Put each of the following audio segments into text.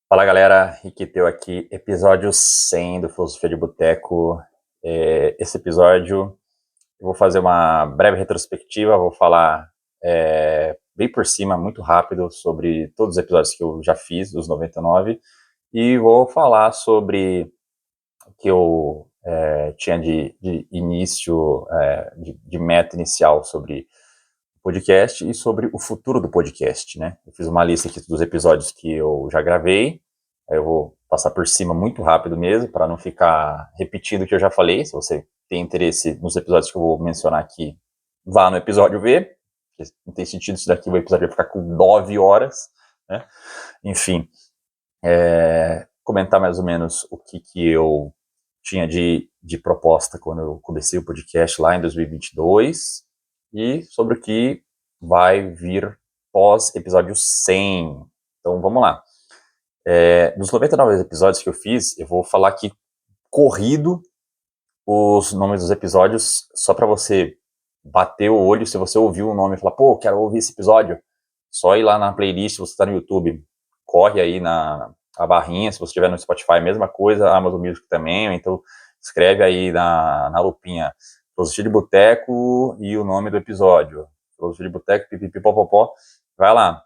Fala galera, Riquiteu aqui, episódio 100 do Filosofia de Boteco. Esse episódio eu vou fazer uma breve retrospectiva, vou falar bem por cima, muito rápido, sobre todos os episódios que eu já fiz, dos 99, e vou falar sobre o que eu tinha de início, de meta inicial sobre o podcast e sobre o futuro do podcast, né? Eu fiz uma lista aqui dos episódios que eu já gravei. Aí eu vou passar por cima muito rápido mesmo, para não ficar repetindo o que eu já falei. Se você tem interesse nos episódios que eu vou mencionar aqui, vá no episódio ver. Não tem sentido isso daqui, o episódio vai ficar com 9 horas, né? Enfim, comentar mais ou menos o que eu tinha de proposta quando eu comecei o podcast lá em 2022 e sobre o que vai vir pós episódio 100. Então vamos lá. Dos 99 episódios que eu fiz, eu vou falar aqui corrido os nomes dos episódios, só para você bater o olho, se você ouviu o nome e falar, pô, quero ouvir esse episódio, só ir lá na playlist, se você está no YouTube, corre aí na a barrinha, se você estiver no Spotify, mesma coisa, Amazon Music também, ou então escreve aí na lupinha Filosofia de Boteco e o nome do episódio. Filosofia de Boteco, pipipipopopó, vai lá.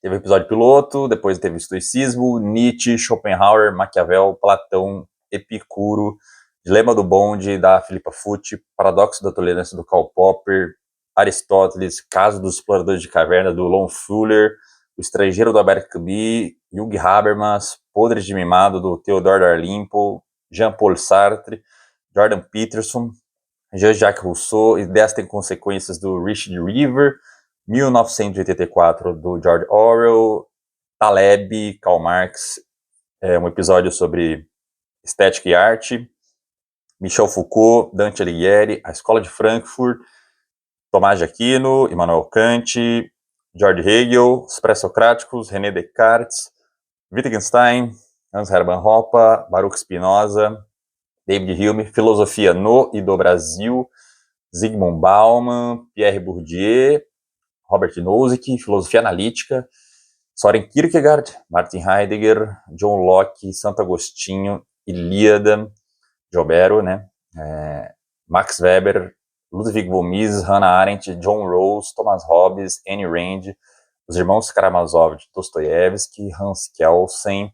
Teve o episódio piloto, depois teve o estoicismo, Nietzsche, Schopenhauer, Maquiavel, Platão, Epicuro, Dilema do Bonde, da Philippa Foot, Paradoxo da Tolerância do Karl Popper, Aristóteles, Caso dos Exploradores de Caverna, do Lon Fuller, O Estrangeiro do Albert Camus, Jung Habermas, Podres de Mimado, do Theodore Dalrymple, Jean-Paul Sartre, Jordan Peterson, Jean-Jacques Rousseau, Ideias Têm Consequências, do Richard River, 1984, do George Orwell, Taleb, Karl Marx, um episódio sobre estética e arte, Michel Foucault, Dante Alighieri, A Escola de Frankfurt, Tomás de Aquino, Immanuel Kant, George Hegel, Os Pré-Socráticos, René Descartes, Wittgenstein, Hans Hermann Hoppe, Baruch Spinoza, David Hume, Filosofia no e do Brasil, Zygmunt Bauman, Pierre Bourdieu, Robert Nozick, Filosofia Analítica, Soren Kierkegaard, Martin Heidegger, John Locke, Santo Agostinho, Ilíada, Jobero, né? Max Weber, Ludwig von Mises, Hannah Arendt, John Rawls, Thomas Hobbes, Ayn Rand, os irmãos Karamazov de Dostoiévski, Hans Kelsen,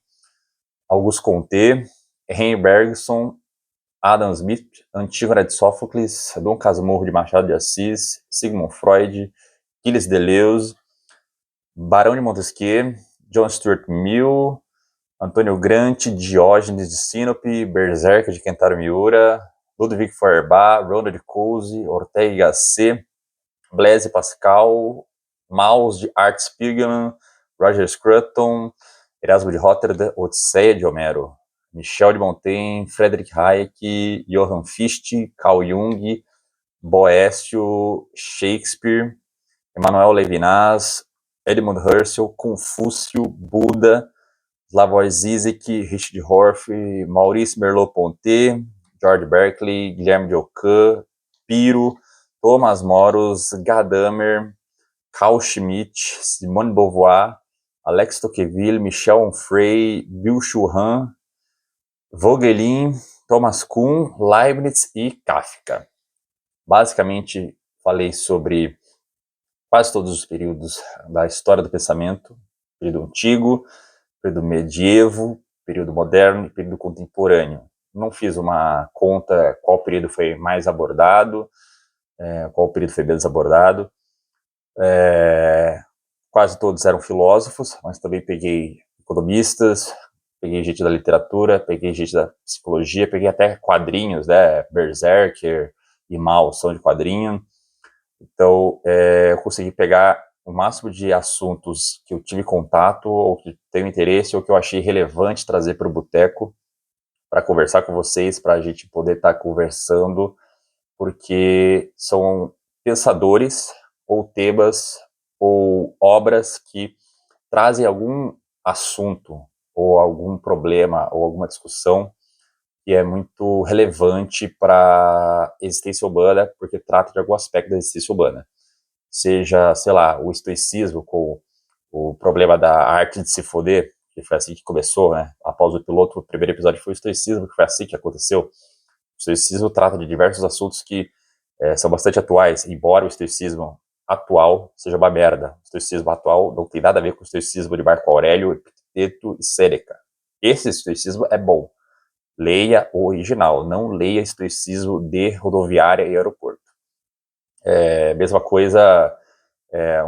Auguste Comte, Henry Bergson, Adam Smith, Antígona de Sófocles, Dom Casmurro de Machado de Assis, Sigmund Freud, Gilles Deleuze, Barão de Montesquieu, John Stuart Mill, Antônio Grant, Diógenes de Sinope, Berserk de Kentaro Miura, Ludwig Feuerbach, Ronald Coase, Ortega y Gasset, Blaise Pascal, Maus de Art Spiegelman, Roger Scruton, Erasmo de Rotterdam, Odisseia de Homero, Michel de Montaigne, Friedrich Hayek, Johann Fichte, Carl Jung, Boécio, Shakespeare, Emmanuel Levinas, Edmund Husserl, Confúcio, Buda, Slavoj Zizek, Richard Horf, Maurice Merleau-Ponty, George Berkeley, Guilherme de Ockham, Piro, Thomas Moros, Gadamer, Carl Schmitt, Simone de Beauvoir, Alex Tocqueville, Michel Onfray, Bill Churran, Vogelin, Thomas Kuhn, Leibniz e Kafka. Basicamente, falei sobre quase todos os períodos da história do pensamento, período antigo, período medievo, período moderno e período contemporâneo. Não fiz uma conta qual período foi mais abordado, qual período foi menos abordado. Quase todos eram filósofos, mas também peguei economistas, peguei gente da literatura, peguei gente da psicologia, peguei até quadrinhos, né? Berserker e Mao são de quadrinho. Então, eu consegui pegar o máximo de assuntos que eu tive contato, ou que tenho interesse, ou que eu achei relevante trazer para o Boteco, para conversar com vocês, para a gente poder estar conversando, porque são pensadores, ou temas, ou obras que trazem algum assunto, ou algum problema, ou alguma discussão que é muito relevante para a existência humana, porque trata de algum aspecto da existência humana. Seja, sei lá, o estoicismo com o problema da arte de se foder, que foi assim que começou, né? Após o piloto, o primeiro episódio foi o estoicismo, que foi assim que aconteceu. O estoicismo trata de diversos assuntos que são bastante atuais, embora o estoicismo atual seja uma merda. O estoicismo atual não tem nada a ver com o estoicismo de Marco Aurélio, Epicteto e Sêneca. Esse estoicismo é bom. Leia o original, não leia estoicismo de rodoviária e aeroporto. Mesma coisa,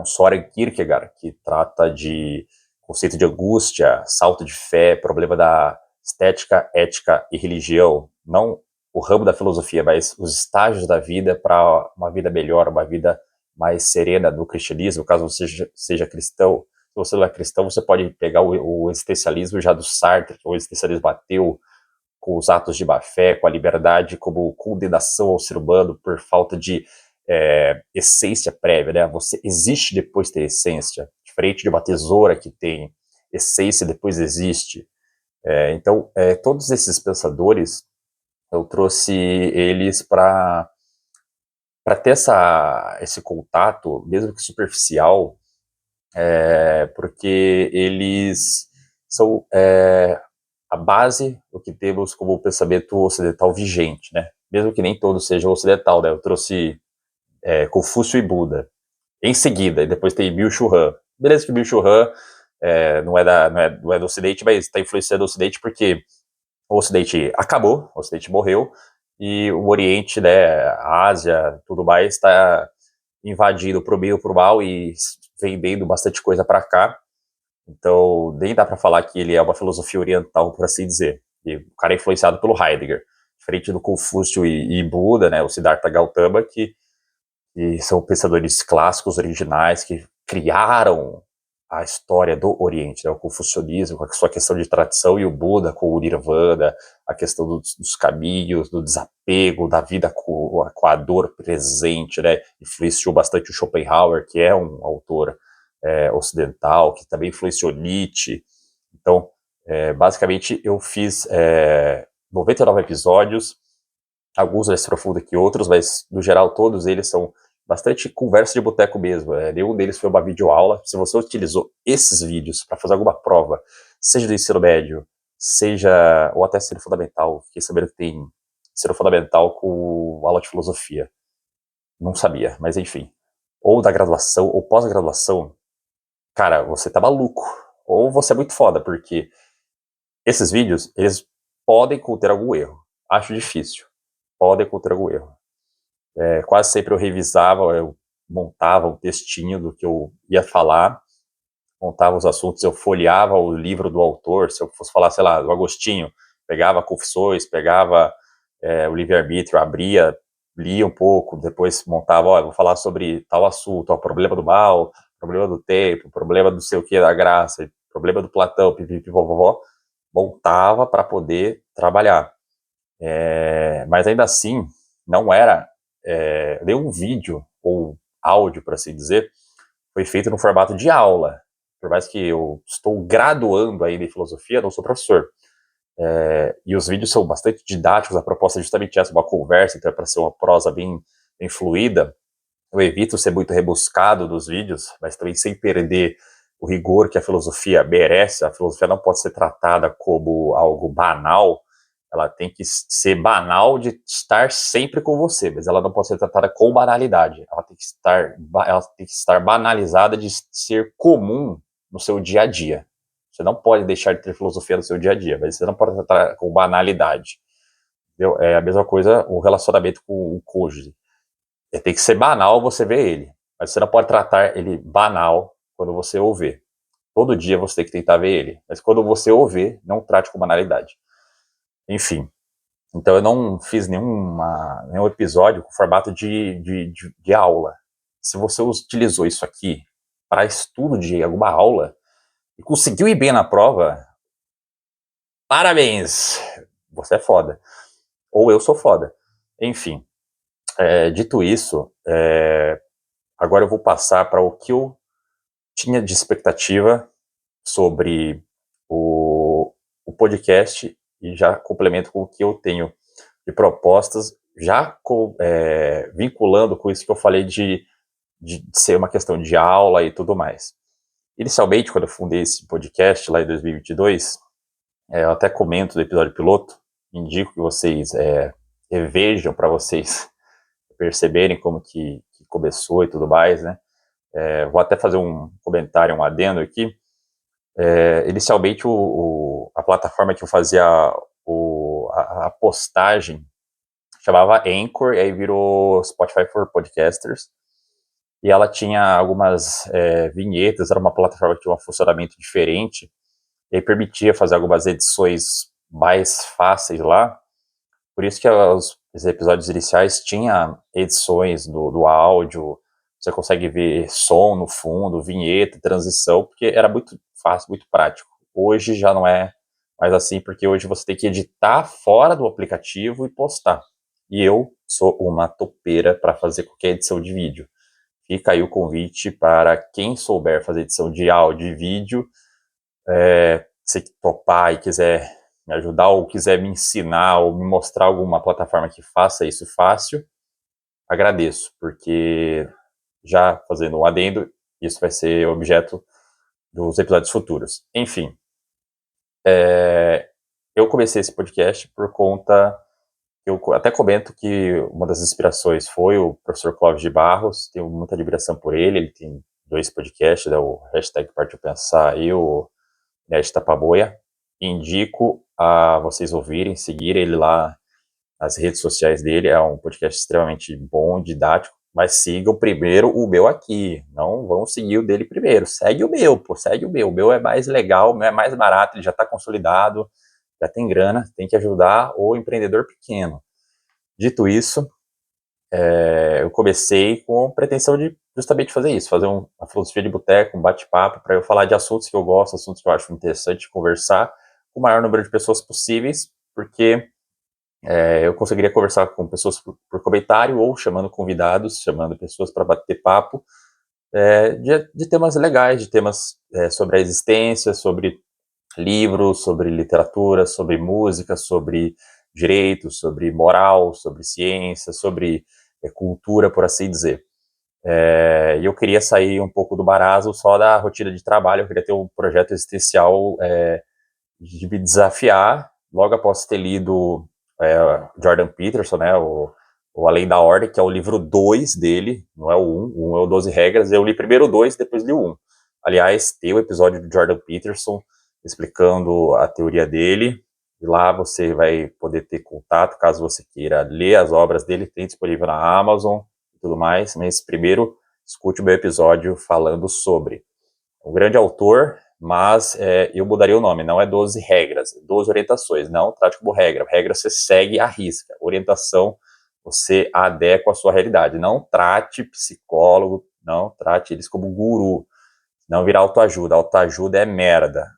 um Soren Kierkegaard, que trata de conceito de angústia, salto de fé, problema da estética, ética e religião. Não o ramo da filosofia, mas os estágios da vida para uma vida melhor, uma vida mais serena do cristianismo. Caso você seja cristão, se você não é cristão, você pode pegar o existencialismo já do Sartre, que é o existencialismo ateu, com os atos de má fé, com a liberdade como condenação ao ser humano por falta de essência prévia, né? Você existe depois de ter essência, diferente de uma tesoura que tem essência e depois existe. Então, todos esses pensadores, eu trouxe eles para ter esse contato, mesmo que superficial, porque eles são a base do que temos como pensamento ocidental vigente, né? Mesmo que nem todos sejam ocidental, né? Eu trouxe Confúcio e Buda. Em seguida, e depois tem Byung-Chul Han. Beleza que Byung-Chul Han não é do Ocidente, mas está influenciando o Ocidente porque o Ocidente acabou, o Ocidente morreu, e o Oriente, né, a Ásia, tudo mais, está invadindo pro bem ou pro mal e vendendo bastante coisa para cá. Então, nem dá para falar que ele é uma filosofia oriental, por assim dizer. E o cara é influenciado pelo Heidegger, diferente do Confúcio e Buda, né, o Siddhartha Gautama, que são pensadores clássicos, originais, que criaram a história do Oriente, né? O confucionismo com a sua questão de tradição e o Buda com o Nirvana, a questão dos caminhos, do desapego, da vida com a dor presente, né? Influenciou bastante o Schopenhauer, que é um autor ocidental, que também influenciou Nietzsche. Então, basicamente, eu fiz 99 episódios, alguns mais profundos que outros, mas, no geral, todos eles são bastante conversa de boteco mesmo. Nenhum deles foi uma videoaula. Se você utilizou esses vídeos para fazer alguma prova, seja do ensino médio, seja, ou até ensino fundamental, fiquei sabendo que tem ensino fundamental com aula de filosofia. Não sabia, mas enfim. Ou da graduação, ou pós-graduação, cara, você tá maluco. Ou você é muito foda, porque esses vídeos, eles podem conter algum erro. Acho difícil. Podem conter algum erro. Quase sempre eu revisava, eu montava um textinho do que eu ia falar, montava os assuntos, eu folheava o livro do autor, se eu fosse falar, sei lá, do Agostinho, pegava Confissões, pegava o Livre-Arbítrio, abria, lia um pouco, depois montava, eu vou falar sobre tal assunto, o problema do mal, problema do tempo, problema do sei o que da graça, problema do Platão, pipipipopopó, montava para poder trabalhar. Mas ainda assim, não era nenhum vídeo ou áudio, por assim dizer, foi feito no formato de aula. Por mais que eu estou graduando ainda em filosofia, não sou professor. E os vídeos são bastante didáticos, a proposta é justamente essa, uma conversa, então é para ser uma prosa bem fluida. Eu evito ser muito rebuscado dos vídeos, mas também sem perder o rigor que a filosofia merece. A filosofia não pode ser tratada como algo banal, ela tem que ser banal de estar sempre com você, mas ela não pode ser tratada com banalidade. Ela tem que estar banalizada de ser comum no seu dia a dia. Você não pode deixar de ter filosofia no seu dia a dia, mas você não pode tratar com banalidade. Entendeu? É a mesma coisa o relacionamento com o cônjuge. Tem que ser banal você ver ele, mas você não pode tratar ele banal quando você o vê. Todo dia você tem que tentar ver ele, mas quando você o vê, não trate com banalidade. Enfim, então eu não fiz nenhum episódio com formato de aula. Se você utilizou isso aqui para estudo de alguma aula e conseguiu ir bem na prova, parabéns! Você é foda. Ou eu sou foda. Enfim, dito isso, agora eu vou passar para o que eu tinha de expectativa sobre o podcast e já complemento com o que eu tenho de propostas, já vinculando com isso que eu falei de ser uma questão de aula e tudo mais. Inicialmente, quando eu fundei esse podcast lá em 2022, eu até comento do episódio piloto, indico que vocês revejam para vocês perceberem como que começou e tudo mais, né? Vou até fazer um comentário, um adendo aqui. Inicialmente, a plataforma que eu fazia a postagem chamava Anchor, e aí virou Spotify for Podcasters, e ela tinha algumas vinhetas, era uma plataforma que tinha um funcionamento diferente, e aí permitia fazer algumas edições mais fáceis lá, por isso que os episódios iniciais tinha edições do áudio, você consegue ver som no fundo, vinheta, transição, porque era muito fácil, muito prático. Hoje já não é mais assim, porque hoje você tem que editar fora do aplicativo e postar. E eu sou uma topeira para fazer qualquer edição de vídeo. Fica aí o convite para quem souber fazer edição de áudio e vídeo, se topar e quiser me ajudar ou quiser me ensinar ou me mostrar alguma plataforma que faça isso fácil, agradeço, porque já fazendo um adendo, isso vai ser objeto dos episódios futuros. Enfim, eu comecei esse podcast por conta, eu até comento que uma das inspirações foi o professor Clóvis de Barros, tenho muita admiração por ele tem 2 podcasts, o hashtag Partiu Pensar e o Nerd Tapaboia. Indico a vocês ouvirem, seguirem ele lá nas redes sociais dele, é um podcast extremamente bom, didático, mas sigam primeiro o meu aqui, não vão seguir o dele primeiro, segue o meu, segue o meu é mais legal, o meu é mais barato, ele já está consolidado, já tem grana, tem que ajudar o empreendedor pequeno. Dito isso, eu comecei com pretensão de justamente fazer isso, fazer uma filosofia de boteco, um bate-papo, para eu falar de assuntos que eu gosto, assuntos que eu acho interessante conversar com o maior número de pessoas possíveis, porque eu conseguiria conversar com pessoas por comentário ou chamando convidados, chamando pessoas para bater papo, de temas legais, de temas sobre a existência, sobre livros, sobre literatura, sobre música, sobre direito, sobre moral, sobre ciência, sobre cultura, por assim dizer. E eu queria sair um pouco do barato só da rotina de trabalho, eu queria ter um projeto existencial de me desafiar, logo após ter lido Jordan Peterson, né, o Além da Ordem, que é o livro 2 dele, não é o 1, o 1 é o 12 Regras, eu li primeiro o 2, depois li o 1. Aliás, tem o episódio do Jordan Peterson explicando a teoria dele, e lá você vai poder ter contato, caso você queira ler as obras dele, tem disponível na Amazon e tudo mais, mas primeiro escute o meu episódio falando sobre um grande autor, mas eu mudaria o nome, não é 12 regras, 12 orientações, não trate como regra. Regra você segue à risca, orientação você adequa à sua realidade. Não trate psicólogo, não trate eles como guru, não virar autoajuda. Autoajuda é merda.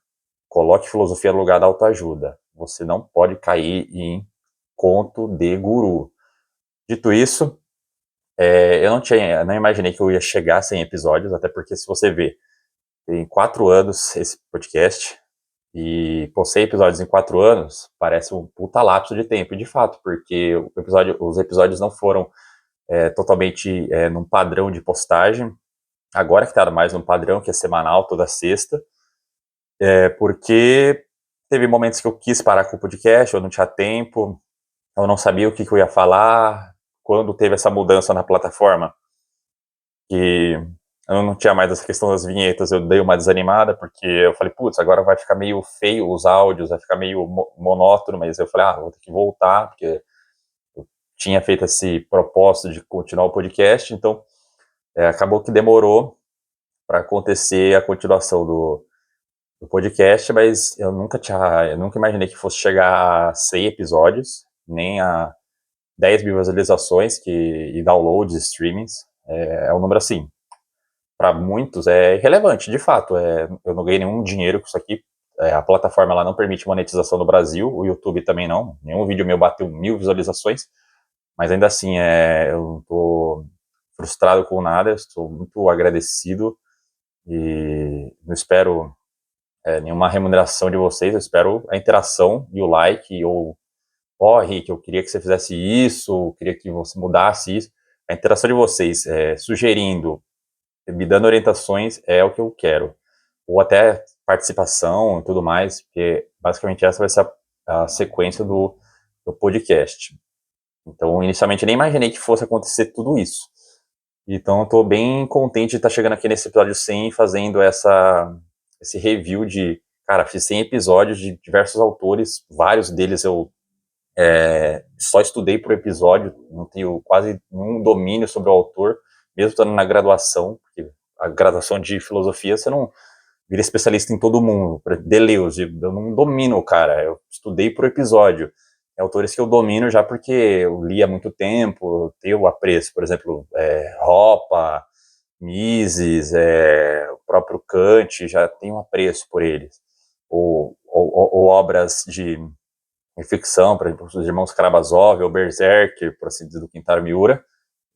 Coloque filosofia no lugar da autoajuda. Você não pode cair em conto de guru. Dito isso, eu não imaginei que eu ia chegar a 100 episódios, até porque se você vê, tem 4 anos esse podcast, e pô, 100 episódios em 4 anos parece um puta lapso de tempo, de fato, porque os episódios não foram totalmente num padrão de postagem, agora que tá mais num padrão, que é semanal, toda sexta, porque teve momentos que eu quis parar com o podcast, eu não tinha tempo, eu não sabia o que eu ia falar, quando teve essa mudança na plataforma, que eu não tinha mais essa questão das vinhetas, eu dei uma desanimada, porque eu falei, putz, agora vai ficar meio feio os áudios, vai ficar meio monótono, mas eu falei, vou ter que voltar, porque eu tinha feito esse propósito de continuar o podcast, então acabou que demorou para acontecer a continuação do podcast, mas eu nunca imaginei que fosse chegar a 100 episódios, nem a 10 mil visualizações e downloads, streamings, um número assim, para muitos é irrelevante, de fato. Eu não ganhei nenhum dinheiro com isso aqui. A plataforma ela não permite monetização no Brasil, o YouTube também não. Nenhum vídeo meu bateu 1000 visualizações, mas ainda assim eu não estou frustrado com nada, estou muito agradecido e não espero nenhuma remuneração de vocês, eu espero a interação e o like, ou Rick, eu queria que você fizesse isso, eu queria que você mudasse isso. A interação de vocês, sugerindo, me dando orientações, é o que eu quero. ou até participação e tudo mais, porque basicamente essa vai ser a sequência do podcast. Então, inicialmente, nem imaginei que fosse acontecer tudo isso. Então, eu tô bem contente de estar chegando aqui nesse episódio 100 e fazendo esse review de... Cara, fiz 100 episódios de diversos autores, vários deles eu só estudei por episódio, não tenho quase nenhum domínio sobre o autor, mesmo estando na graduação, porque a graduação de filosofia você não vira especialista em todo mundo, Deleuze, eu não domino o cara, eu estudei por episódio. É autores que eu domino já porque eu li há muito tempo, eu tenho apreço, por exemplo, Hoppe, Mises, o próprio Kant, já tenho apreço por eles. Ou obras de ficção, por exemplo, os irmãos Karamazov, ou Berserk, por assim dizer, do Kentaro Miura,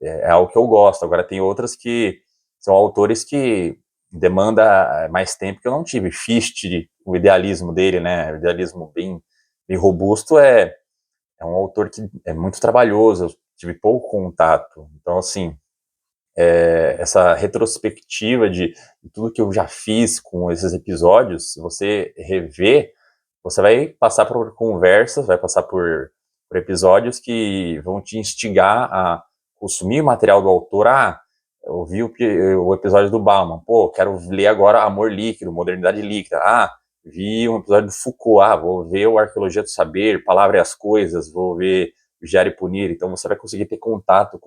é algo que eu gosto. Agora tem outras que são autores que demanda mais tempo que eu não tive. Fichte, o idealismo dele, né, o idealismo bem robusto, é um autor que é muito trabalhoso, eu tive pouco contato. Então, assim, essa retrospectiva de tudo que eu já fiz com esses episódios, se você rever, você vai passar por conversas, vai passar por episódios que vão te instigar a consumir o material do autor. Ah, eu vi o episódio do Bauman, pô, quero ler agora Amor Líquido, Modernidade Líquida. Ah, vi um episódio do Foucault, vou ver o Arqueologia do Saber, Palavra e as Coisas, vou ver Vigiar e Punir. Então você vai conseguir ter contato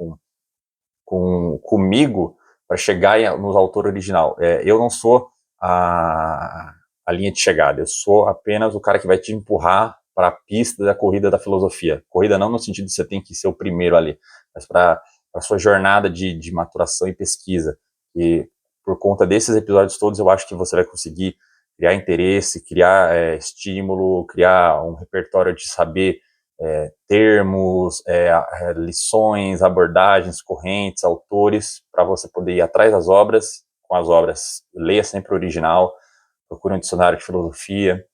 comigo para chegar no autor original. Eu não sou a linha de chegada, eu sou apenas o cara que vai te empurrar para a pista da corrida da filosofia. Corrida não no sentido de você tem que ser o primeiro ali, mas para a sua jornada de maturação e pesquisa. E por conta desses episódios todos, eu acho que você vai conseguir criar interesse, criar estímulo, criar um repertório de saber termos, lições, abordagens, correntes, autores, para você poder ir atrás das obras. Com as obras, leia sempre o original, procure um dicionário de filosofia,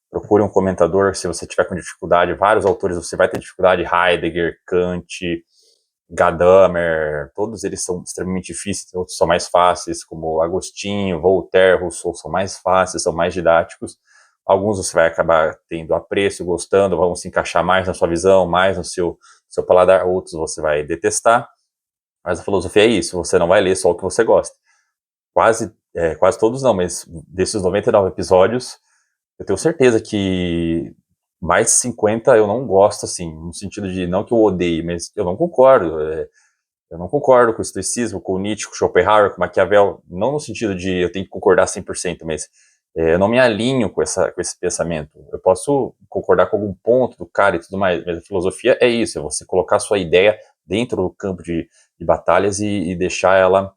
procure um comentador, se você tiver com dificuldade, vários autores você vai ter dificuldade, Heidegger, Kant, Gadamer, todos eles são extremamente difíceis, outros são mais fáceis, como Agostinho, Voltaire, Rousseau, são mais fáceis, são mais didáticos. Alguns você vai acabar tendo apreço, gostando, vão se encaixar mais na sua visão, mais no seu paladar, outros você vai detestar. Mas a filosofia é isso, você não vai ler só o que você gosta. Quase todos não, mas desses 99 episódios, eu tenho certeza que mais de 50 eu não gosto, assim, no sentido de, não que eu odeie, mas eu não concordo. Eu não concordo com o estoicismo, com o Nietzsche, com o Schopenhauer, com o Maquiavel, não no sentido de eu tenho que concordar 100%, mas eu não me alinho com esse pensamento. Eu posso concordar com algum ponto do cara e tudo mais, mas a filosofia é isso, é você colocar a sua ideia dentro do campo de batalhas e deixar ela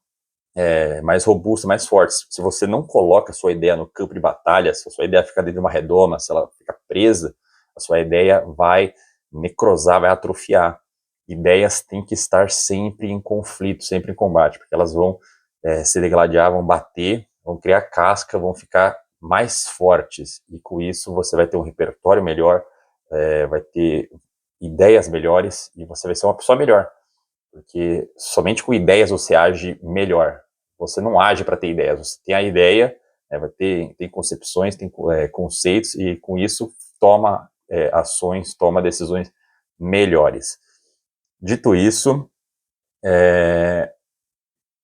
mais robusta, mais forte. Se você não coloca a sua ideia no campo de batalha, se a sua ideia fica dentro de uma redoma, se ela fica presa, a sua ideia vai necrosar, vai atrofiar. Ideias têm que estar sempre em conflito, sempre em combate, porque elas vão se degladiar, vão bater, vão criar casca, vão ficar mais fortes, e com isso você vai ter um repertório melhor, vai ter ideias melhores, e você vai ser uma pessoa melhor, porque somente com ideias você age melhor. Você não age para ter ideias, você tem a ideia, tem concepções, tem conceitos, e com isso toma ações, toma decisões melhores. Dito isso,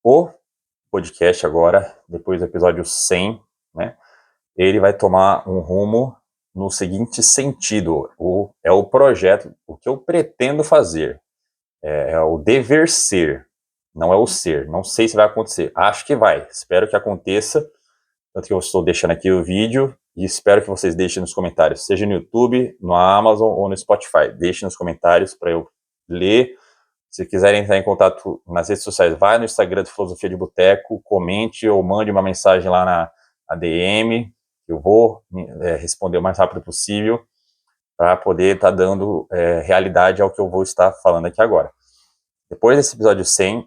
o podcast agora, depois do episódio 100, né, ele vai tomar um rumo no seguinte sentido: é o projeto, o que eu pretendo fazer, é o dever ser, não é o ser. Não sei se vai acontecer, acho que vai, espero que aconteça, tanto que eu estou deixando aqui o vídeo, e espero que vocês deixem nos comentários, seja no YouTube, no Amazon ou no Spotify. Deixem nos comentários para eu ler. Se quiserem entrar em contato nas redes sociais, vai no Instagram de Filosofia de Boteco, comente ou mande uma mensagem lá na DM, eu vou responder o mais rápido possível para poder estar dando realidade ao que eu vou estar falando aqui agora. Depois desse episódio 100,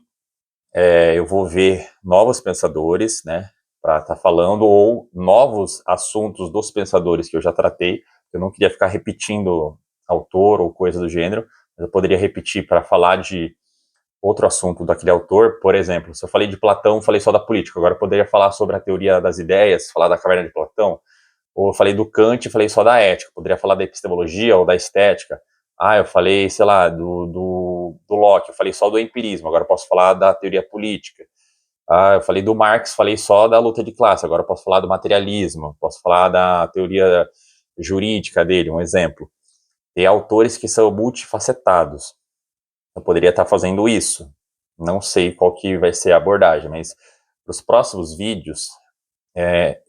eu vou ver novos pensadores, né, para estar falando, ou novos assuntos dos pensadores que eu já tratei. Eu não queria ficar repetindo autor ou coisa do gênero, mas eu poderia repetir para falar de outro assunto daquele autor, por exemplo, se eu falei de Platão, falei só da política, agora eu poderia falar sobre a teoria das ideias, falar da caverna de Platão, ou eu falei do Kant e falei só da ética, poderia falar da epistemologia ou da estética. Ah, eu falei, sei lá, do Locke, eu falei só do empirismo, agora eu posso falar da teoria política. Ah, eu falei do Marx, falei só da luta de classe, agora eu posso falar do materialismo, posso falar da teoria jurídica dele, um exemplo. Tem autores que são multifacetados. Eu poderia estar fazendo isso. Não sei qual que vai ser a abordagem, mas para os próximos vídeos,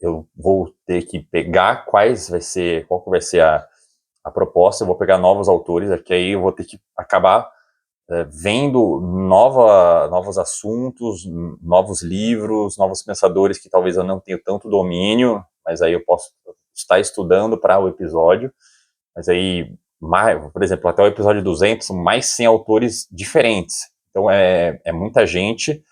eu vou ter que pegar qual que vai ser a proposta, eu vou pegar novos autores, que aí eu vou ter que acabar vendo novos assuntos, novos livros, novos pensadores que talvez eu não tenha tanto domínio, mas aí eu posso estar estudando para o episódio, mas aí, por exemplo, até o episódio 200, são mais 100 autores diferentes, então é muita gente,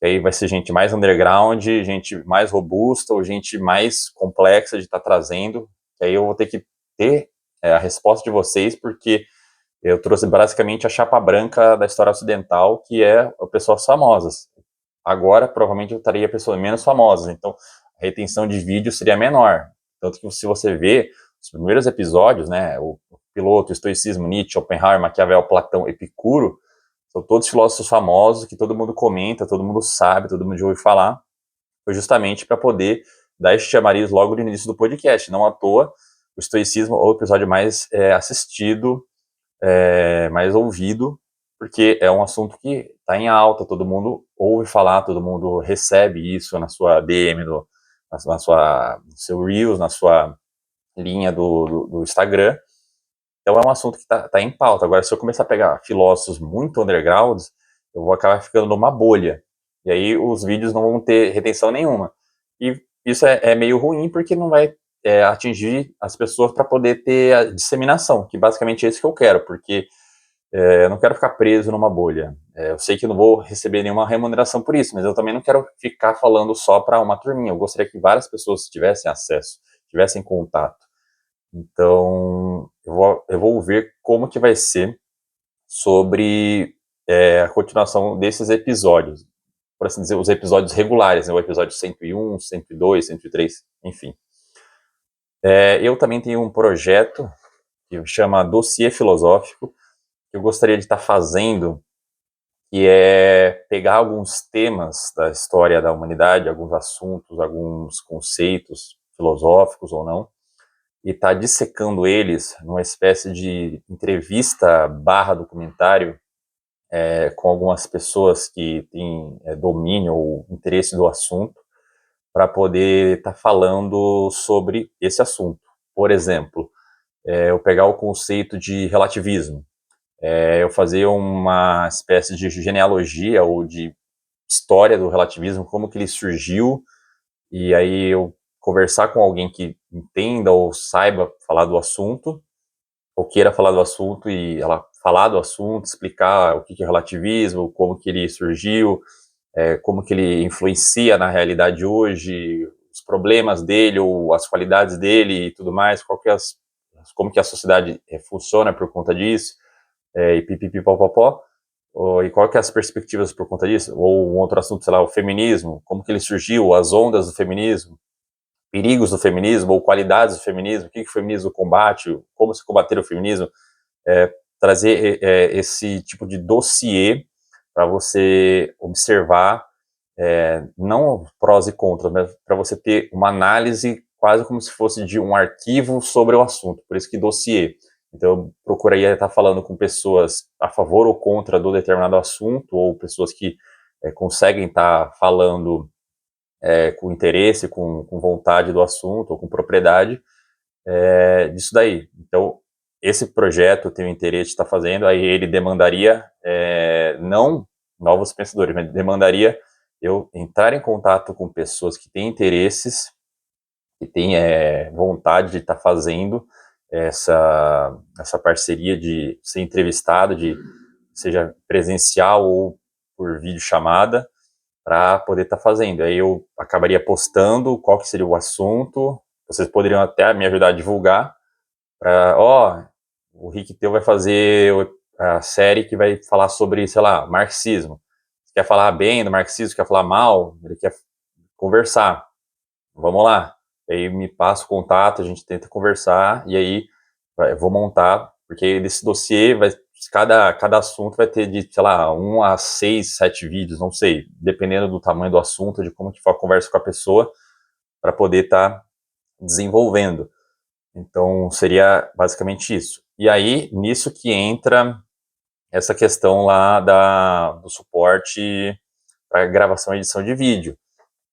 e aí vai ser gente mais underground, gente mais robusta, ou gente mais complexa de estar trazendo, e aí eu vou ter que ter a resposta de vocês, porque eu trouxe basicamente a chapa branca da história ocidental, que é pessoas famosas. Agora, provavelmente, eu estaria pessoas menos famosas, então a retenção de vídeo seria menor. Tanto que se você vê os primeiros episódios, né, o piloto, o estoicismo, Nietzsche, Oppenheimer, Maquiavel, Platão, Epicuro, são todos filósofos famosos que todo mundo comenta, todo mundo sabe, todo mundo já ouve falar. Foi justamente para poder dar este chamariz logo no início do podcast. Não à toa, o estoicismo é o episódio mais assistido, mais ouvido, porque é um assunto que está em alta, todo mundo ouve falar, todo mundo recebe isso na sua DM, no seu Reels, na sua linha do Instagram. Então é um assunto que está em pauta. Agora, se eu começar a pegar filósofos muito undergrounds, eu vou acabar ficando numa bolha. E aí os vídeos não vão ter retenção nenhuma. E isso é meio ruim, porque não vai atingir as pessoas para poder ter a disseminação, que basicamente é isso que eu quero, porque eu não quero ficar preso numa bolha. Eu sei que não vou receber nenhuma remuneração por isso, mas eu também não quero ficar falando só para uma turminha. Eu gostaria que várias pessoas tivessem acesso, tivessem contato. Então, eu vou ver como que vai ser sobre a continuação desses episódios. Por assim dizer, os episódios regulares, né? O episódio 101, 102, 103, enfim. Eu também tenho um projeto que chama Dossiê Filosófico, que eu gostaria de estar fazendo, que é pegar alguns temas da história da humanidade, alguns assuntos, alguns conceitos filosóficos ou não, e estar dissecando eles numa espécie de entrevista barra documentário com algumas pessoas que têm domínio ou interesse do assunto, para poder estar falando sobre esse assunto. Por exemplo, eu pegar o conceito de relativismo, eu fazer uma espécie de genealogia ou de história do relativismo, como que ele surgiu, e aí eu conversar com alguém que entenda ou saiba falar do assunto, ou queira falar do assunto, e ela falar do assunto, explicar o que é relativismo, como que ele surgiu, como que ele influencia na realidade hoje, os problemas dele ou as qualidades dele e tudo mais, como que a sociedade funciona por conta disso, e pipipipopopó, e qual que é as perspectivas por conta disso, ou um outro assunto, sei lá, o feminismo, como que ele surgiu, as ondas do feminismo, perigos do feminismo, ou qualidades do feminismo, o que o feminismo combate, como se combater o feminismo, trazer esse tipo de dossiê para você observar, não prós e contras, mas para você ter uma análise quase como se fosse de um arquivo sobre o assunto, por isso que dossiê. Então eu procuraria estar falando com pessoas a favor ou contra do determinado assunto, ou pessoas que conseguem estar falando com interesse, com vontade do assunto, ou com propriedade disso daí. Então, esse projeto eu tenho interesse de estar fazendo, aí ele demandaria, não novos pensadores, mas demandaria eu entrar em contato com pessoas que têm interesses, que têm vontade de estar fazendo essa parceria de ser entrevistado, seja presencial ou por videochamada, para poder estar fazendo. Aí eu acabaria postando qual que seria o assunto, vocês poderiam até me ajudar a divulgar, o Rick Teu vai fazer a série que vai falar sobre, sei lá, marxismo. Você quer falar bem do marxismo, quer falar mal, ele quer conversar. Vamos lá. Aí me passa o contato, a gente tenta conversar, e aí eu vou montar, porque desse dossiê, cada assunto vai ter de, sei lá, 1 a 6, 7 vídeos, não sei, dependendo do tamanho do assunto, de como que for a conversa com a pessoa, para poder estar desenvolvendo. Então, seria basicamente isso. E aí, nisso que entra essa questão lá do suporte para gravação e edição de vídeo.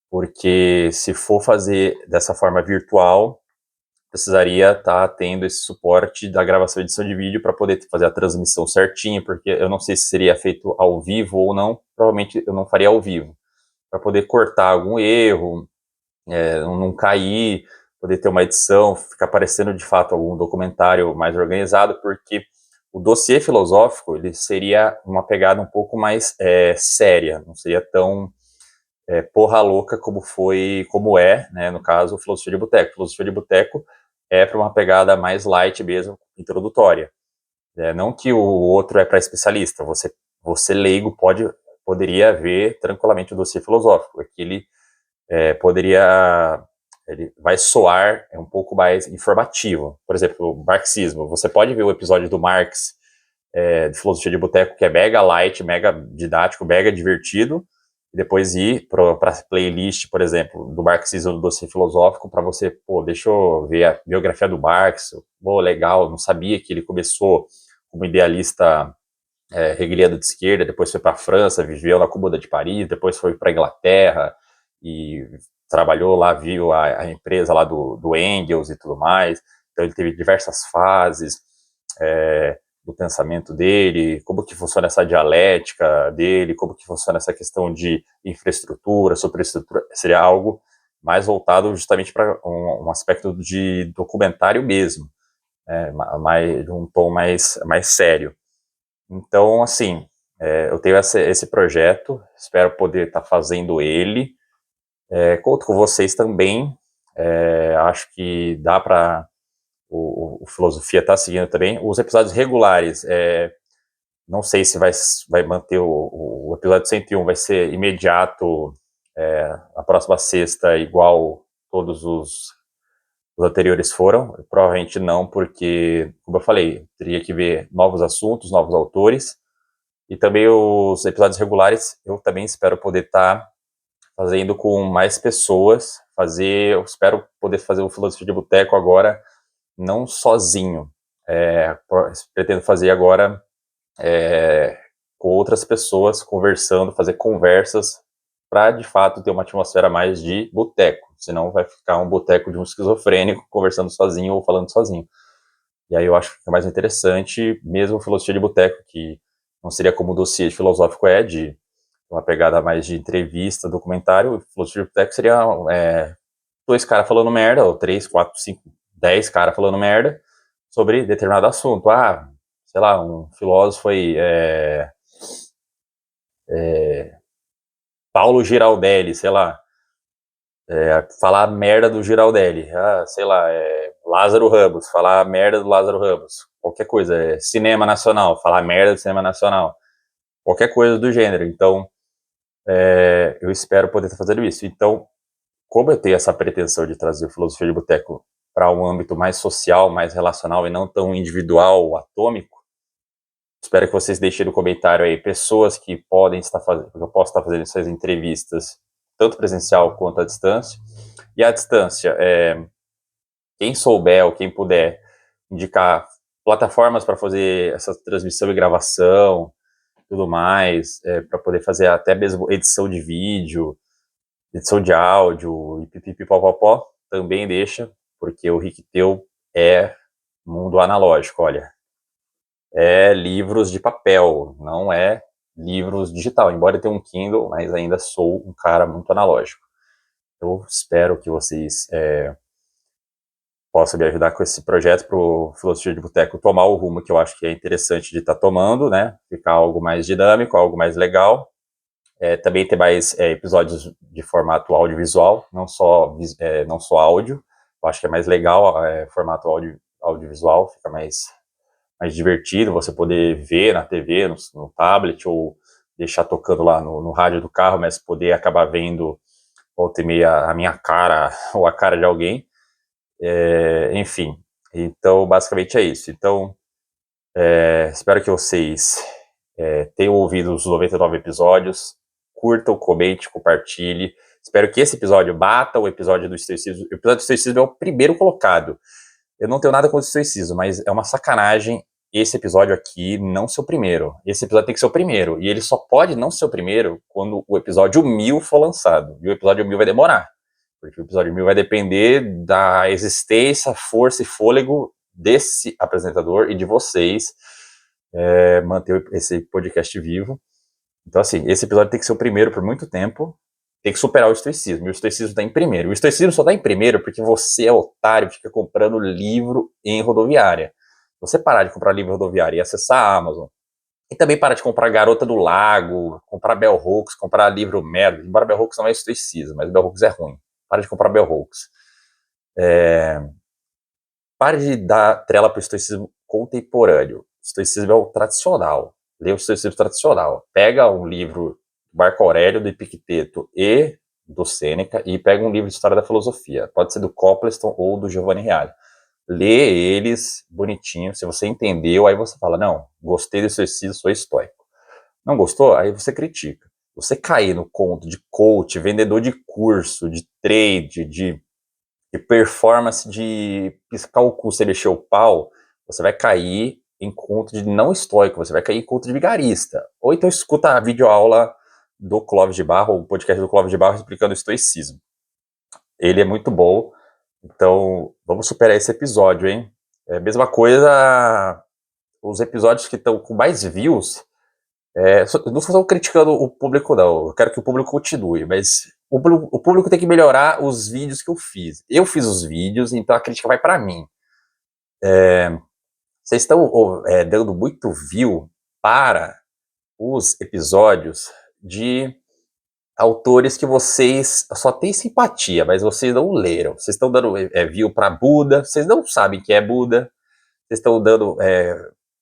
Porque se for fazer dessa forma virtual, precisaria estar tendo esse suporte da gravação e edição de vídeo para poder fazer a transmissão certinha, porque eu não sei se seria feito ao vivo ou não, provavelmente eu não faria ao vivo, para poder cortar algum erro, não cair, poder ter uma edição, ficar parecendo de fato algum documentário mais organizado, porque o dossiê filosófico ele seria uma pegada um pouco mais séria, não seria tão porra louca como é, né, no caso, Filosofia de Boteco. Filosofia de Boteco é para uma pegada mais light mesmo, introdutória. Não que o outro é para especialista, você leigo poderia ver tranquilamente o dossiê filosófico, aquele ele vai soar um pouco mais informativo. Por exemplo, o marxismo. Você pode ver o episódio do Marx de Filosofia de Boteco, que é mega light, mega didático, mega divertido, e depois ir para a playlist, por exemplo, do marxismo do dossiê filosófico, para você, deixa eu ver a biografia do Marx, legal, não sabia que ele começou como idealista hegeliano de esquerda, depois foi para a França, viveu na Comuna de Paris, depois foi para a Inglaterra e trabalhou lá, viu a empresa lá do Engels e tudo mais. Então ele teve diversas fases do pensamento dele, como que funciona essa dialética dele, como que funciona essa questão de infraestrutura, superestrutura, seria algo mais voltado justamente para um aspecto de documentário mesmo, de um tom mais sério. Então, assim, eu tenho esse projeto, espero poder estar fazendo ele. Conto com vocês também. Acho que dá para o Filosofia estar seguindo também. Os episódios regulares, não sei se vai manter o episódio 101, vai ser imediato a próxima sexta, igual todos os anteriores foram. Provavelmente não, porque, como eu falei, teria que ver novos assuntos, novos autores. E também os episódios regulares, eu também espero poder estar fazendo com mais pessoas. Eu espero poder fazer o Filosofia de Boteco agora, não sozinho. Pretendo fazer agora com outras pessoas, conversando, fazer conversas, para de fato ter uma atmosfera mais de boteco. Senão vai ficar um boteco de um esquizofrênico conversando sozinho ou falando sozinho. E aí eu acho que é mais interessante, mesmo Filosofia de Boteco, que não seria como o dossiê filosófico de uma pegada mais de entrevista, documentário. Filosofia de Boteco seria 2 caras falando merda, ou 3, 4, 5, 10 caras falando merda sobre determinado assunto. Sei lá, um filósofo aí, Paulo Giraldelli, sei lá, falar merda do Giraldelli, sei lá, Lázaro Ramos, falar merda do Lázaro Ramos, qualquer coisa, cinema nacional, falar merda do cinema nacional, qualquer coisa do gênero. Então, eu espero poder estar fazendo isso. Então, como eu tenho essa pretensão de trazer o Filosofia de Boteco para um âmbito mais social, mais relacional e não tão individual, atômico, espero que vocês deixem no comentário aí pessoas que podem estar fazendo, que eu posso estar fazendo essas entrevistas, tanto presencial quanto à distância. E à distância, quem souber ou quem puder indicar plataformas para fazer essa transmissão e gravação, tudo mais, para poder fazer até mesmo edição de vídeo, edição de áudio e pipipipopopó, também deixa, porque o Ricteu é mundo analógico, olha. É livros de papel, não é livros digital. Embora eu tenha um Kindle, mas ainda sou um cara muito analógico. Eu espero que vocês possam me ajudar com esse projeto para o Filosofia de Boteco tomar o rumo que eu acho que é interessante de estar tomando, né? Ficar algo mais dinâmico, algo mais legal. Também ter mais episódios de formato audiovisual, não só áudio. Eu acho que é mais legal formato audiovisual, fica mais mais divertido você poder ver na TV, no tablet, ou deixar tocando lá no rádio do carro, mas poder acabar vendo volta e meia a minha cara ou a cara de alguém. Enfim, então basicamente é isso. Então, espero que vocês tenham ouvido os 99 episódios, curtam, comente, compartilhe. Espero que esse episódio bata o episódio do estoicismo. O episódio do estoicismo é o primeiro colocado. Eu não tenho nada contra o estoicismo, mas é uma sacanagem esse episódio aqui não ser o primeiro. Esse episódio tem que ser o primeiro. E ele só pode não ser o primeiro quando o episódio 1000 for lançado. E o episódio 1000 vai demorar. Porque o episódio 1000 vai depender da existência, força e fôlego desse apresentador e de vocês manter esse podcast vivo. Então, assim, esse episódio tem que ser o primeiro por muito tempo. Tem que superar o estoicismo. E o estoicismo está em primeiro. O estoicismo só está em primeiro porque você é otário, fica comprando livro em rodoviária. Se você parar de comprar livro em rodoviária e acessar a Amazon, e também parar de comprar Garota do Lago, comprar Bell Hooks, comprar livro merda. Embora Bell Hooks não é estoicismo, mas Bell Hooks é ruim. Para de comprar Bell Hooks. Pare de dar trela para o estoicismo contemporâneo. O estoicismo é o tradicional. Lê o estoicismo tradicional. Pega um livro do Marco Aurélio, do Epicteto e do Sêneca e pega um livro de história da filosofia. Pode ser do Copleston ou do Giovanni Reale. Lê eles bonitinho. Se você entendeu, aí você fala, não, gostei do estoicismo, sou estoico. Não gostou? Aí você critica. Você cair no conto de coach, vendedor de curso, de trade, de performance, de piscar o cu, você mexer o pau, você vai cair em conto de não estoico, você vai cair em conto de vigarista. Ou então escuta a videoaula do Clóvis de Barro, o podcast do Clóvis de Barro explicando o estoicismo. Ele é muito bom, então vamos superar esse episódio, hein? É a mesma coisa, os episódios que estão com mais views, não estou criticando o público, não. Eu quero que o público continue, mas o público tem que melhorar os vídeos que eu fiz. Eu fiz os vídeos, então a crítica vai para mim. Vocês estão dando muito view para os episódios de autores que vocês só têm simpatia, mas vocês não leram. Vocês estão dando view para Buda, vocês não sabem quem é Buda. Vocês estão dando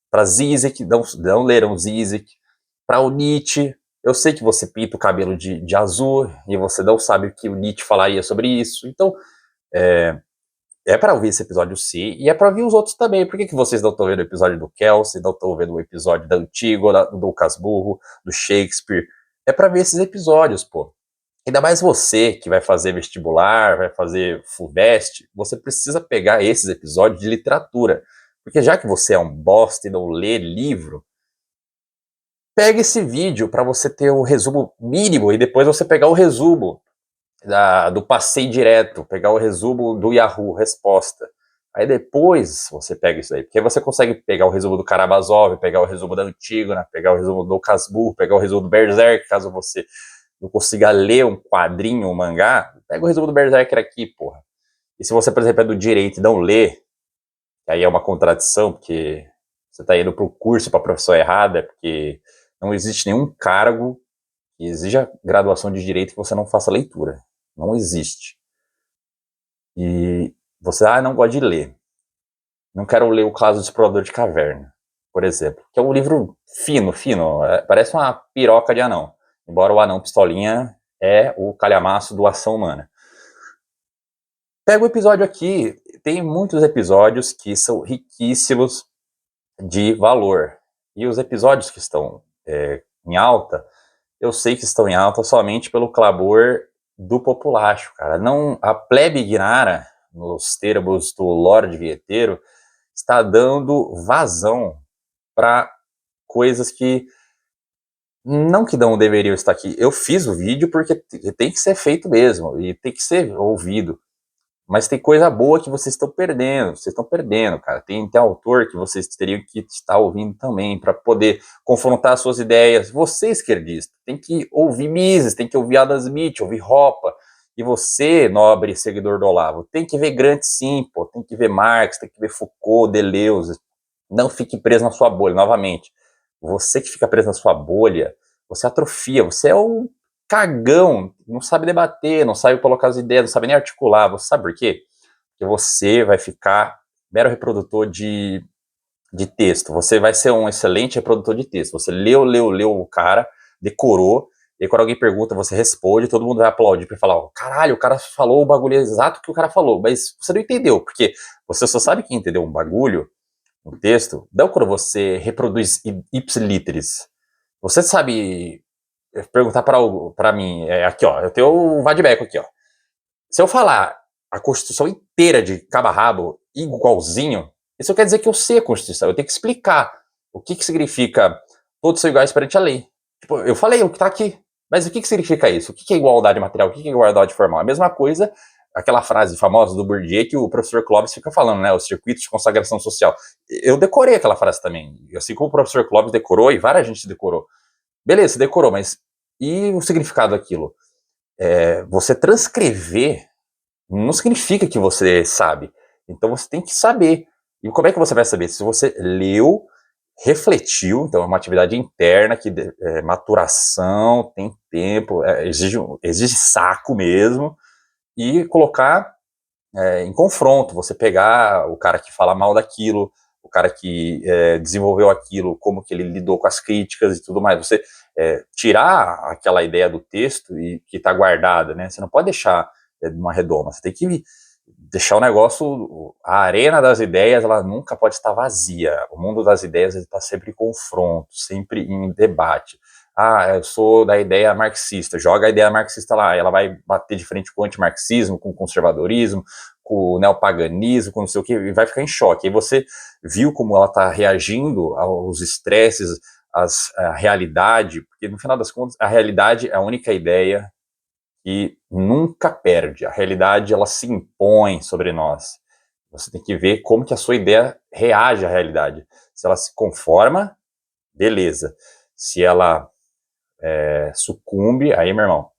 para Zizek, não leram Zizek. Para o Nietzsche, eu sei que você pinta o cabelo de azul e você não sabe o que o Nietzsche falaria sobre isso. Então, para ouvir esse episódio sim, e é para ouvir os outros também. Por que vocês não estão vendo o episódio do Kelsey, não estão vendo o episódio da Antígona, do Dom Casmurro, do Shakespeare? É para ver esses episódios, pô. Ainda mais você que vai fazer vestibular, vai fazer FUVEST, você precisa pegar esses episódios de literatura. Porque já que você é um bosta e não lê livro, pega esse vídeo para você ter o resumo mínimo e depois você pegar o resumo do passeio direto, pegar o resumo do Yahoo Resposta. Aí depois você pega isso aí, porque aí você consegue pegar o resumo do Karamazov, pegar o resumo da Antígona, pegar o resumo do Casmurro, pegar o resumo do Berserk, caso você não consiga ler um quadrinho, um mangá, pega o resumo do Berserker aqui, porra. E se você, por exemplo, é do direito e não lê, aí é uma contradição, porque você está indo para o curso para a profissão errada, porque não existe nenhum cargo que exija graduação de direito que você não faça leitura. Não existe. E você, não gosta de ler. Não quero ler o Caso do Explorador de Caverna, por exemplo, que é um livro fino, parece uma piroca de anão. Embora o anão pistolinha é o calhamaço do Ação Humana. Pega o episódio aqui, tem muitos episódios que são riquíssimos de valor. E os episódios que estão em alta, eu sei que estão em alta somente pelo clamor do populacho, cara. Não, a plebe ignara, nos termos do Lorde Vieteiro, está dando vazão para coisas que não deveriam estar aqui. Eu fiz o vídeo porque tem que ser feito mesmo, e tem que ser ouvido. Mas tem coisa boa que vocês estão perdendo, cara. Tem autor que vocês teriam que estar ouvindo também, para poder confrontar suas ideias. Você, esquerdista, tem que ouvir Mises, tem que ouvir Adam Smith, ouvir Hoppe. E você, nobre seguidor do Olavo, tem que ver Gramsci sim, pô. Tem que ver Marx, tem que ver Foucault, Deleuze. Não fique preso na sua bolha, novamente. Você que fica preso na sua bolha, você atrofia, você é um cagão, não sabe debater, não sabe colocar as ideias, não sabe nem articular. Você sabe por quê? Porque você vai ficar mero reprodutor de de texto. Você vai ser um excelente reprodutor de texto. Você leu o cara, decorou, e quando alguém pergunta, você responde, todo mundo vai aplaudir para falar, caralho, o cara falou o bagulho exato que o cara falou, mas você não entendeu, porque você só sabe que entendeu um bagulho, um texto, não quando você reproduz ipsiliteris. Você sabe perguntar para mim, aqui ó, eu tenho o Vadmeco aqui ó. Se eu falar a Constituição inteira de cabo a rabo, igualzinho, isso quer dizer que eu sei a Constituição. Eu tenho que explicar o que significa todos são iguais perante a lei. Tipo, eu falei o que está aqui, mas o que significa isso? O que é igualdade material? O que é igualdade formal? A mesma coisa, aquela frase famosa do Bourdieu que o professor Clóvis fica falando, né? Os circuitos de consagração social. Eu decorei aquela frase também. Assim como o professor Clóvis decorou e várias gente decorou. Beleza, decorou, mas e o significado daquilo? Você transcrever não significa que você sabe. Então você tem que saber. E como é que você vai saber? Se você leu, refletiu, então é uma atividade interna que maturação, tem tempo, exige saco mesmo, e colocar em confronto, você pegar o cara que fala mal daquilo, o cara que desenvolveu aquilo, como que ele lidou com as críticas e tudo mais, você tirar aquela ideia do texto e que está guardada, né? Você não pode deixar numa redoma, você tem que deixar o negócio, a arena das ideias, ela nunca pode estar vazia. O mundo das ideias está sempre em confronto, sempre em debate. Ah, eu sou da ideia marxista, joga a ideia marxista lá, ela vai bater de frente com o antimarxismo, com o conservadorismo, com o neopaganismo, com não sei o que, e vai ficar em choque. Aí você viu como ela está reagindo aos estresses, à realidade, porque no final das contas, a realidade é a única ideia que nunca perde. A realidade, ela se impõe sobre nós. Você tem que ver como que a sua ideia reage à realidade. Se ela se conforma, beleza. Se ela sucumbe, aí, meu irmão,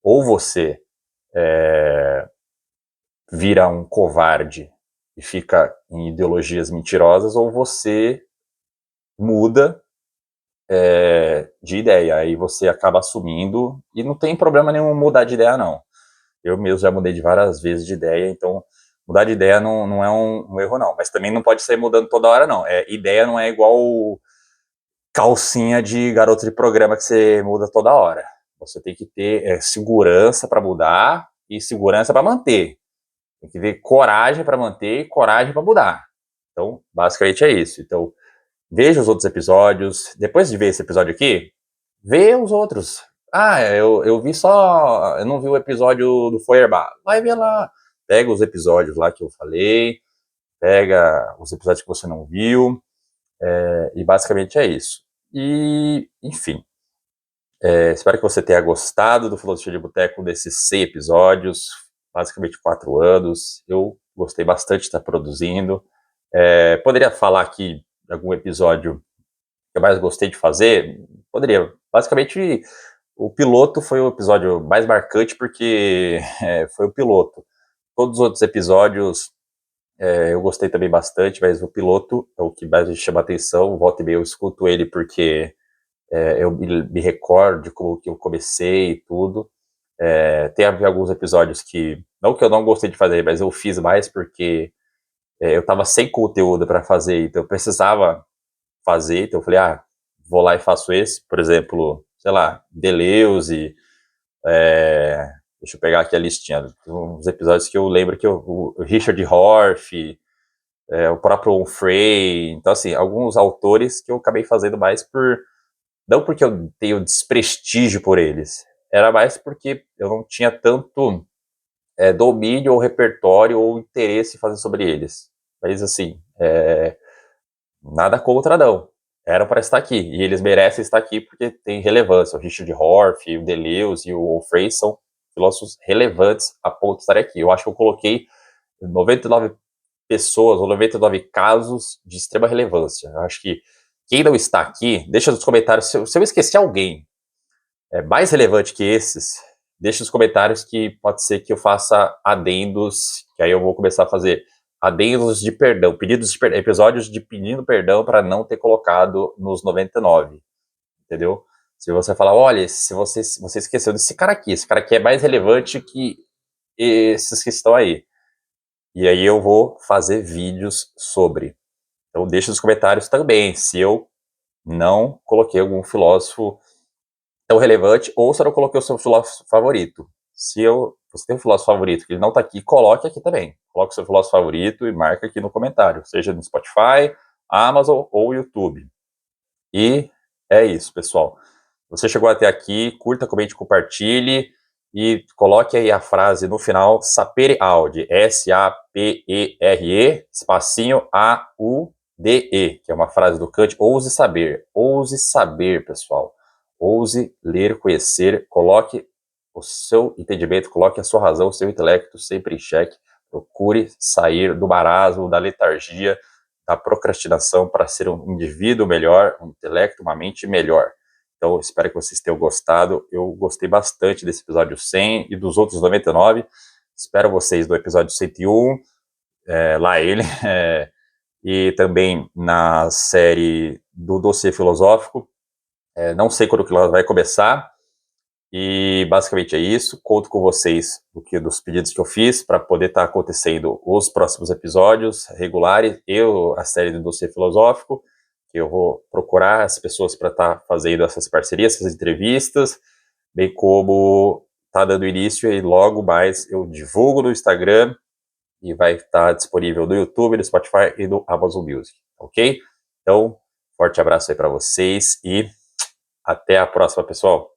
ou você vira um covarde e fica em ideologias mentirosas, ou você muda de ideia. Aí você acaba assumindo, e não tem problema nenhum mudar de ideia, não. Eu mesmo já mudei de várias vezes de ideia, então mudar de ideia não é um erro, não. Mas também não pode sair mudando toda hora, não. Ideia não é igual calcinha de garoto de programa que você muda toda hora. Você tem que ter segurança para mudar e segurança para manter. Tem que ter coragem para manter e coragem para mudar. Então, basicamente é isso. Então, veja os outros episódios. Depois de ver esse episódio aqui, vê os outros. Ah, eu vi só. Eu não vi o episódio do Feuerbach. Vai ver lá. Pega os episódios lá que eu falei. Pega os episódios que você não viu. E basicamente é isso. E, enfim. Espero que você tenha gostado do Filosofia de Boteco, desses 6 episódios. Basicamente 4 anos. Eu gostei bastante de estar produzindo. Poderia falar aqui de algum episódio que eu mais gostei de fazer? Poderia. Basicamente, o piloto foi o episódio mais marcante porque foi o piloto. Todos os outros episódios eu gostei também bastante, mas o piloto é o que mais me chama a atenção. Volta e meia eu escuto ele porque eu me recordo de como que eu comecei e tudo. Tem alguns episódios que, não que eu não gostei de fazer, mas eu fiz mais porque eu tava sem conteúdo para fazer, então eu precisava fazer, então eu falei, vou lá e faço esse, por exemplo, sei lá, Deleuze, deixa eu pegar aqui a listinha, uns episódios que eu lembro que o Richard Horf, o próprio Onfray, então assim, alguns autores que eu acabei fazendo mais não porque eu tenho desprestígio por eles, era mais porque eu não tinha tanto domínio ou repertório ou interesse em fazer sobre eles, mas assim, nada contra não, eram para estar aqui, e eles merecem estar aqui porque tem relevância. O Richard Horf, o Deleuze e o Frey são filósofos relevantes a ponto de estar aqui. Eu acho que eu coloquei 99 pessoas ou 99 casos de extrema relevância. Eu acho que quem não está aqui, deixa nos comentários, se eu esquecer alguém mais relevante que esses, deixa nos comentários que pode ser que eu faça adendos, que aí eu vou começar a fazer adendos de perdão, pedidos de perdão, episódios de pedindo perdão para não ter colocado nos 99, entendeu? Se você falar, olha, se você esqueceu desse cara aqui, esse cara aqui é mais relevante que esses que estão aí. E aí eu vou fazer vídeos sobre. Então deixe nos comentários também se eu não coloquei algum filósofo tão relevante ou se eu não coloquei o seu filósofo favorito. Se você tem um filósofo favorito que ele não está aqui, coloque aqui também. Coloque o seu filósofo favorito e marque aqui no comentário, seja no Spotify, Amazon ou YouTube. E é isso, pessoal. Você chegou até aqui, curta, comente, compartilhe e coloque aí a frase no final, sapere aude, S-A-P-E-R-E, espacinho A-U-D-E, que é uma frase do Kant, ouse saber, pessoal. Ouse ler, conhecer, coloque o seu entendimento, coloque a sua razão, o seu intelecto sempre em xeque, procure sair do marasmo, da letargia, da procrastinação para ser um indivíduo melhor, um intelecto, uma mente melhor. Então, espero que vocês tenham gostado. Eu gostei bastante desse episódio 100 e dos outros 99. Espero vocês no episódio 101, lá ele, e também na série do Dossiê Filosófico. Não sei quando que ela vai começar, e basicamente é isso. Conto com vocês dos pedidos que eu fiz para poder estar acontecendo os próximos episódios regulares e a série do Dossiê Filosófico, que eu vou procurar as pessoas para estar fazendo essas parcerias, essas entrevistas, bem como está dando início e logo mais eu divulgo no Instagram e vai estar disponível no YouTube, no Spotify e no Amazon Music, ok? Então, forte abraço aí para vocês e até a próxima, pessoal.